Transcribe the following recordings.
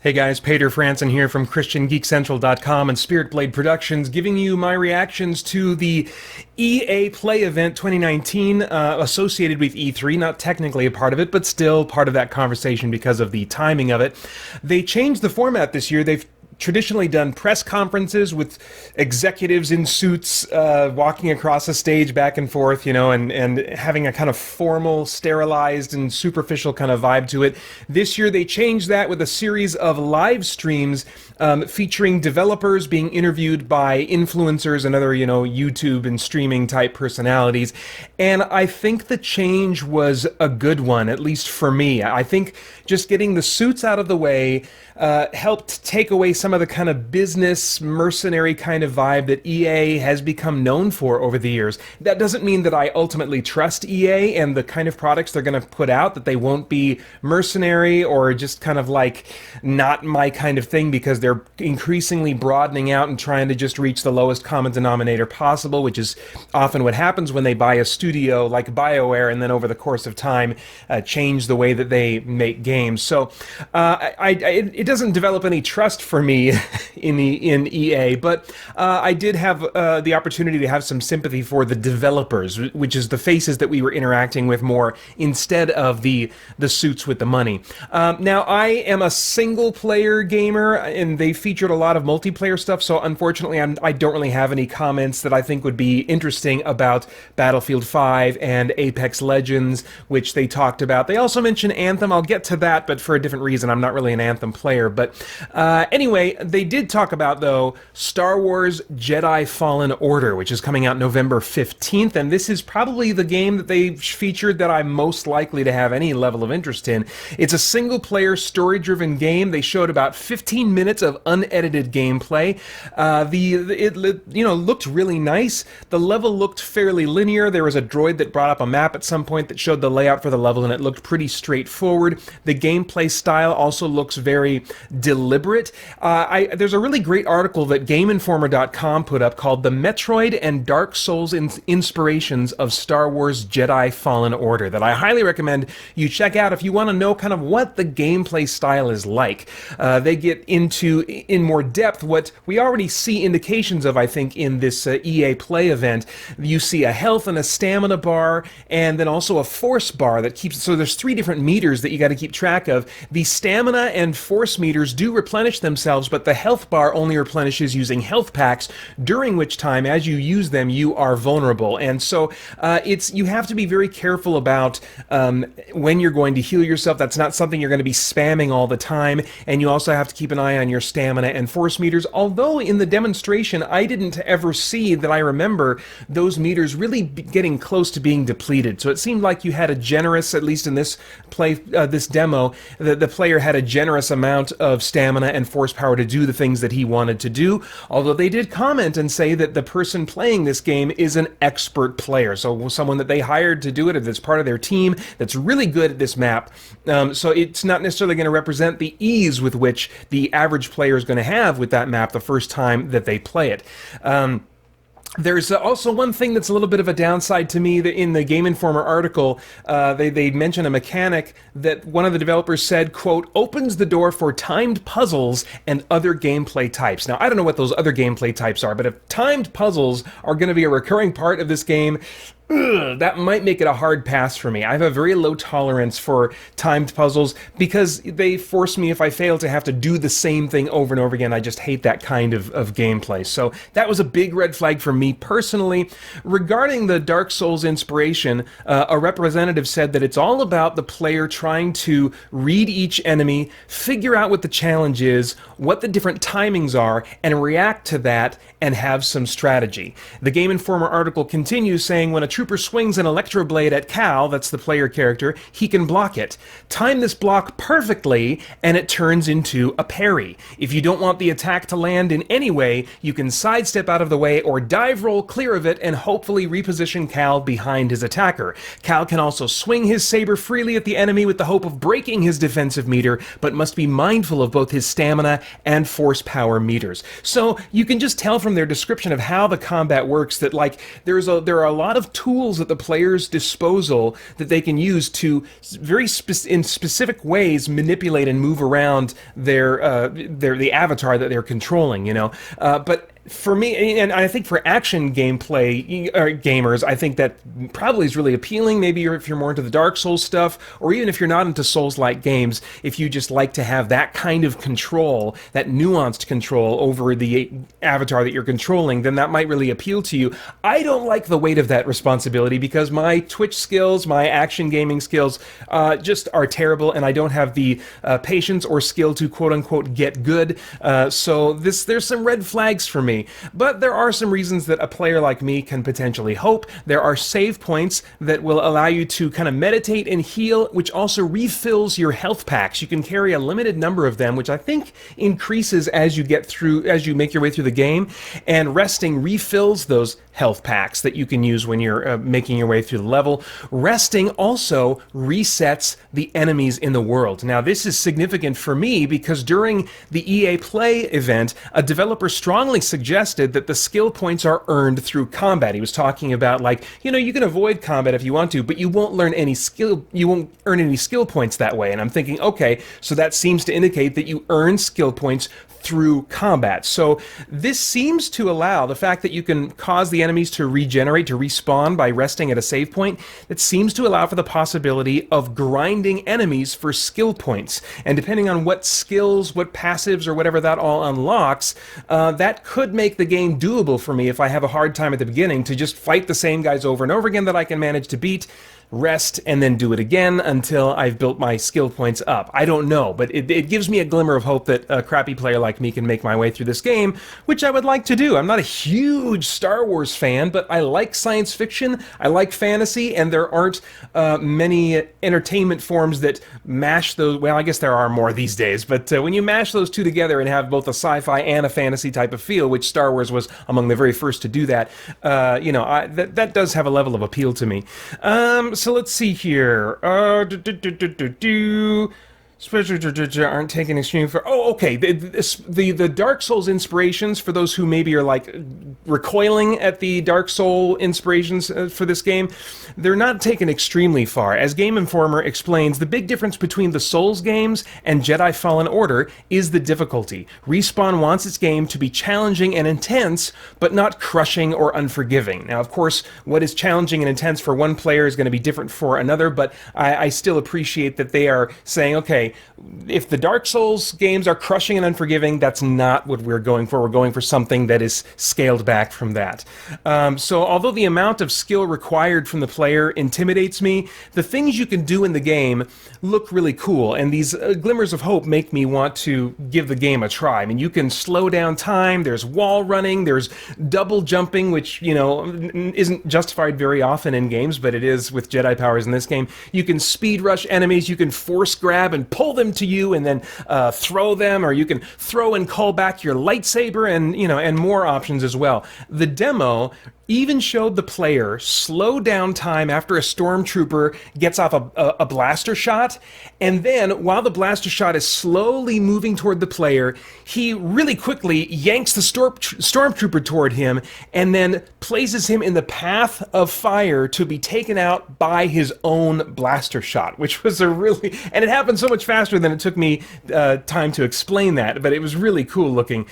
Hey guys, Peter Franson here from christiangeekcentral.com and Spirit Blade Productions, giving you my reactions to the EA Play event 2019 associated with E3, not technically a part of it, but still part of that conversation because of the timing of it. They changed the format this year. They've traditionally done press conferences with executives in suits walking across a stage back and forth, and having a kind of formal, sterilized, and superficial kind of vibe to it. This year they changed that with a series of live streams featuring developers being interviewed by influencers and other, YouTube and streaming type personalities. And I think the change was a good one, at least for me. I think just getting the suits out of the way helped take away some of the kind of business mercenary kind of vibe that EA has become known for over the years. That doesn't mean that I ultimately trust EA and the kind of products they're going to put out, that they won't be mercenary or just kind of like not my kind of thing, because they're increasingly broadening out and trying to just reach the lowest common denominator possible, which is often what happens when they buy a studio like BioWare and then over the course of time change the way that they make games. So it doesn't develop any trust for me in EA, but I did have the opportunity to have some sympathy for the developers, which is the faces that we were interacting with more instead of the suits with the money. Now, I am a single-player gamer, and they featured a lot of multiplayer stuff, so unfortunately I don't really have any comments that I think would be interesting about Battlefield 5 and Apex Legends, which they talked about. They also mentioned Anthem. I'll get to that, but for a different reason. I'm not really an Anthem player. But anyway, they did talk about, though, Star Wars Jedi Fallen Order, which is coming out November 15th, and this is probably the game that they featured that I'm most likely to have any level of interest in. It's a single-player, story-driven game. They showed about 15 minutes of unedited gameplay. It looked really nice. The level looked fairly linear. There was a droid that brought up a map at some point that showed the layout for the level, and it looked pretty straightforward. The gameplay style also looks very deliberate. There's a really great article that GameInformer.com put up called The Metroid and Dark Souls Inspirations of Star Wars Jedi Fallen Order that I highly recommend you check out if you want to know kind of what the gameplay style is like. They get into in more depth what we already see indications of, I think, in this EA Play event. You see a health and a stamina bar, and then also a force bar that keeps, so there's 3 different meters that you got to keep track of. The stamina and force meters do replenish themselves, but the health bar only replenishes using health packs, during which time, as you use them, you are vulnerable. And so you have to be very careful about when you're going to heal yourself. That's not something you're going to be spamming all the time, and you also have to keep an eye on your stamina and force meters, although in the demonstration I didn't ever see that I remember those meters really getting close to being depleted. So it seemed like you had a generous, at least in this this demo, the player had a generous amount of stamina and force power to do the things that he wanted to do, although they did comment and say that the person playing this game is an expert player, so someone that they hired to do it, or that's part of their team, that's really good at this map. So it's not necessarily going to represent the ease with which the average player is going to have with that map the first time that they play it. There's also one thing that's a little bit of a downside to me. That in the Game Informer article, they mention a mechanic that one of the developers said, quote, opens the door for timed puzzles and other gameplay types. Now, I don't know what those other gameplay types are, but if timed puzzles are going to be a recurring part of this game, that might make it a hard pass for me. I have a very low tolerance for timed puzzles because they force me, if I fail, to have to do the same thing over and over again. I just hate that kind of gameplay. So that was a big red flag for me personally. Regarding the Dark Souls inspiration, a representative said that it's all about the player trying to read each enemy, figure out what the challenge is, what the different timings are, and react to that and have some strategy. The Game Informer article continues saying, when a trooper swings an electro blade at Cal, that's the player character, he can block it. Time this block perfectly, and it turns into a parry. If you don't want the attack to land in any way, you can sidestep out of the way or dive roll clear of it and hopefully reposition Cal behind his attacker. Cal can also swing his saber freely at the enemy with the hope of breaking his defensive meter, but must be mindful of both his stamina and force power meters. So you can just tell from their description of how the combat works that there are a lot of tools at the player's disposal that they can use to in specific ways manipulate and move around the avatar that they're controlling, but for me, and I think for action gameplay gamers, I think that probably is really appealing. Maybe if you're more into the Dark Souls stuff, or even if you're not into Souls-like games, if you just like to have that kind of control, that nuanced control over the avatar that you're controlling, then that might really appeal to you. I don't like the weight of that responsibility because my Twitch skills, my action gaming skills, just are terrible, and I don't have the patience or skill to quote-unquote get good. So there's some red flags for me. But there are some reasons that a player like me can potentially hope. There are save points that will allow you to kind of meditate and heal, which also refills your health packs. You can carry a limited number of them, which I think increases as you make your way through the game, and resting refills those health packs that you can use when you're making your way through the level. Resting also resets the enemies in the world. Now, this is significant for me because during the EA Play event, a developer strongly suggested that the skill points are earned through combat. He was talking about you can avoid combat if you want to, but you won't earn any skill points that way. And I'm thinking, okay, so that seems to indicate that you earn skill points through combat. So this seems to allow the fact that you can cause the enemies to regenerate, to respawn by resting at a save point. That seems to allow for the possibility of grinding enemies for skill points. And depending on what skills, what passives, or whatever that all unlocks, that could make the game doable for me if I have a hard time at the beginning to just fight the same guys over and over again that I can manage to beat, rest, and then do it again until I've built my skill points up. I don't know, but it gives me a glimmer of hope that a crappy player like me can make my way through this game, which I would like to do. I'm not a huge Star Wars fan, but I like science fiction, I like fantasy, and there aren't many entertainment forms that mash those. Well, I guess there are more these days, but when you mash those two together and have both a sci-fi and a fantasy type of feel, which Star Wars was among the very first to do that, that does have a level of appeal to me. So let's see here. Aren't taking extreme for. Oh, okay. The Dark Souls inspirations, for those who maybe are recoiling at the Dark Soul inspirations for this game, they're not taken extremely far. As Game Informer explains, the big difference between the Souls games and Jedi Fallen Order is the difficulty. Respawn wants its game to be challenging and intense, but not crushing or unforgiving. Now, of course, what is challenging and intense for one player is going to be different for another, but I still appreciate that they are saying, okay, if the Dark Souls games are crushing and unforgiving, that's not what we're going for. We're going for something that is scaled back from that. So although the amount of skill required from the player intimidates me, the things you can do in the game look really cool, and these glimmers of hope make me want to give the game a try. I mean, you can slow down time, there's wall running, there's double jumping, which, isn't justified very often in games, but it is with Jedi powers in this game. You can speed rush enemies, you can force grab and pull them to you and then throw them, or you can throw and call back your lightsaber, and more options as well. The demo even showed the player slow down time after a stormtrooper gets off a blaster shot, and then while the blaster shot is slowly moving toward the player, he really quickly yanks the stormtrooper toward him and then places him in the path of fire to be taken out by his own blaster shot, which was and it happened so much faster than it took me time to explain that, but it was really cool looking.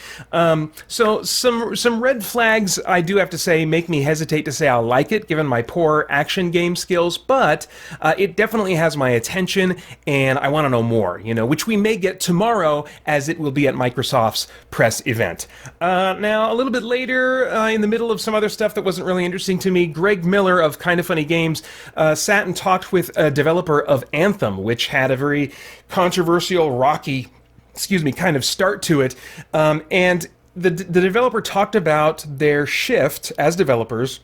So some red flags, I do have to say, make me hesitate to say I like it, given my poor action game skills, but it definitely has my attention, and I want to know more, which we may get tomorrow, as it will be at Microsoft's press event. Now, a little bit later, in the middle of some other stuff that wasn't really interesting to me, Greg Miller of Kinda Funny Games sat and talked with a developer of Anthem, which had a very controversial, rocky, kind of start to it, and the developer talked about their shift as developers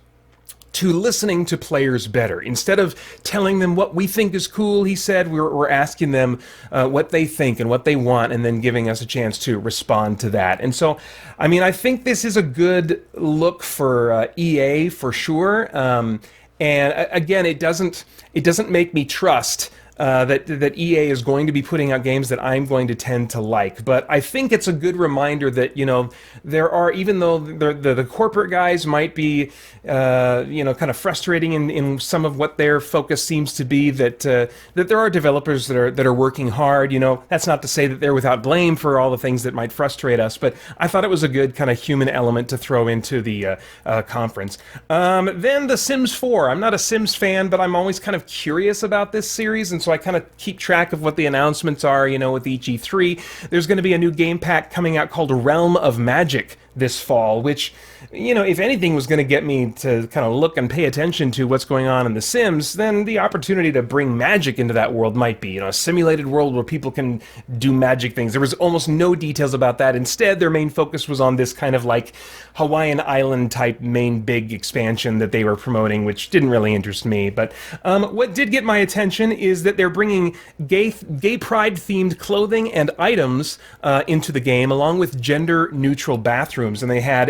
to listening to players better. Instead of telling them what we think is cool, he said, we're asking them what they think and what they want, and then giving us a chance to respond to that. And so, I mean, I think this is a good look for EA for sure. And again, it doesn't make me trust that EA is going to be putting out games that I'm going to tend to like. But I think it's a good reminder that, there are, even though the corporate guys might be, kind of frustrating in some of what their focus seems to be, that there are developers that are working hard. That's not to say that they're without blame for all the things that might frustrate us, but I thought it was a good kind of human element to throw into the conference. Then The Sims 4. I'm not a Sims fan, but I'm always kind of curious about this series, and so I kind of keep track of what the announcements are, with each E3. There's going to be a new game pack coming out called Realm of Magic this fall, which, if anything was going to get me to kind of look and pay attention to what's going on in The Sims, then the opportunity to bring magic into that world might be, a simulated world where people can do magic things. There was almost no details about that. Instead, their main focus was on this kind of like Hawaiian island type main big expansion that they were promoting, which didn't really interest me. But what did get my attention is that they're bringing gay pride themed clothing and items into the game, along with gender neutral bathrooms. And they had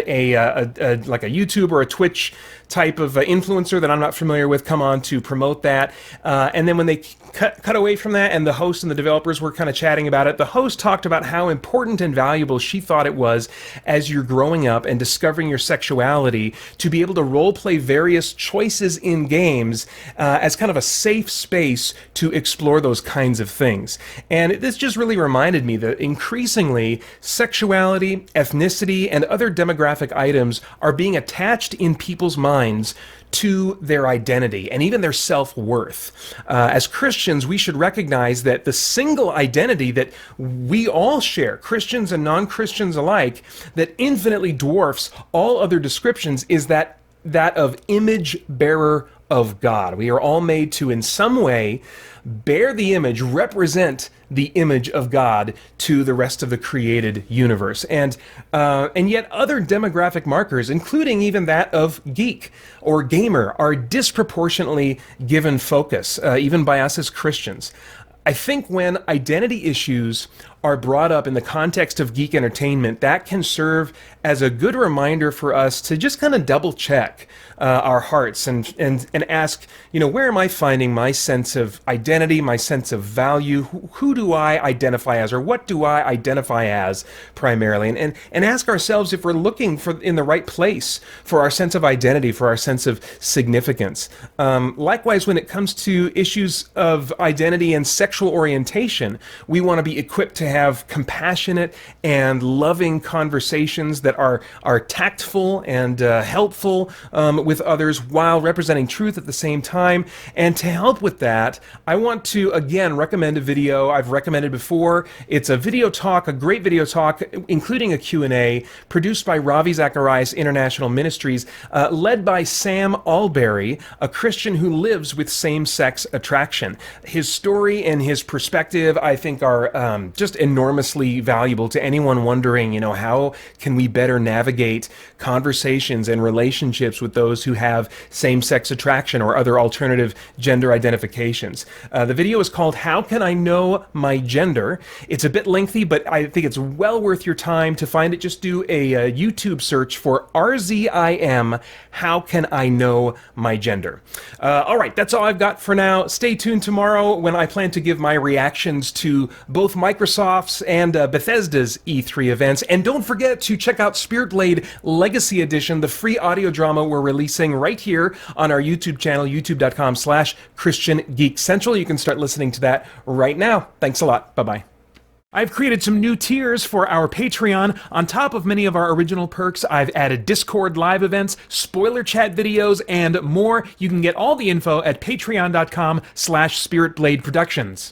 like a YouTube or a Twitch type of influencer that I'm not familiar with come on to promote that. And then when they cut away from that and the host and the developers were kind of chatting about it, the host talked about how important and valuable she thought it was as you're growing up and discovering your sexuality to be able to role play various choices in games as kind of a safe space to explore those kinds of things. And this just really reminded me that increasingly sexuality, ethnicity, and other demographic items are being attached in people's minds to their identity and even their self-worth. As Christians, we should recognize that the single identity that we all share, Christians and non-Christians alike, that infinitely dwarfs all other descriptions is that of image bearer of God. We are all made to, in some way, bear the image, represent the image of God to the rest of the created universe. And yet other demographic markers, including even that of geek or gamer, are disproportionately given focus, even by us as Christians. I think when identity issues are brought up in the context of geek entertainment, that can serve as a good reminder for us to just kind of double check our hearts and ask, where am I finding my sense of identity, my sense of value? Who do I identify as, or what do I identify as primarily? And ask ourselves if we're looking in the right place for our sense of identity, for our sense of significance. Likewise, when it comes to issues of identity and sexual orientation, we want to be equipped to have compassionate and loving conversations that are tactful and helpful with others while representing truth at the same time. And to help with that, I want to again recommend a video I've recommended before. It's a video talk, a great video talk, including a Q&A, produced by Ravi Zacharias International Ministries, led by Sam Alberry, a Christian who lives with same-sex attraction. His story and his perspective, I think, are just enormously valuable to anyone wondering, how can we better navigate conversations and relationships with those who have same-sex attraction or other alternative gender identifications. The video is called How Can I Know My Gender? It's a bit lengthy, but I think it's well worth your time. To find it, just do a YouTube search for RZIM, How Can I Know My Gender? All right, that's all I've got for now. Stay tuned tomorrow when I plan to give my reactions to both Microsoft's and Bethesda's E3 events. And don't forget to check out Spirit Blade Legacy Edition, the free audio drama we're releasing right here on our YouTube channel, youtube.com/ChristianGeekCentral. You can start listening to that right now. Thanks a lot. Bye-bye. I've created some new tiers for our Patreon. On top of many of our original perks, I've added Discord live events, spoiler chat videos, and more. You can get all the info at patreon.com/SpiritBladeProductions.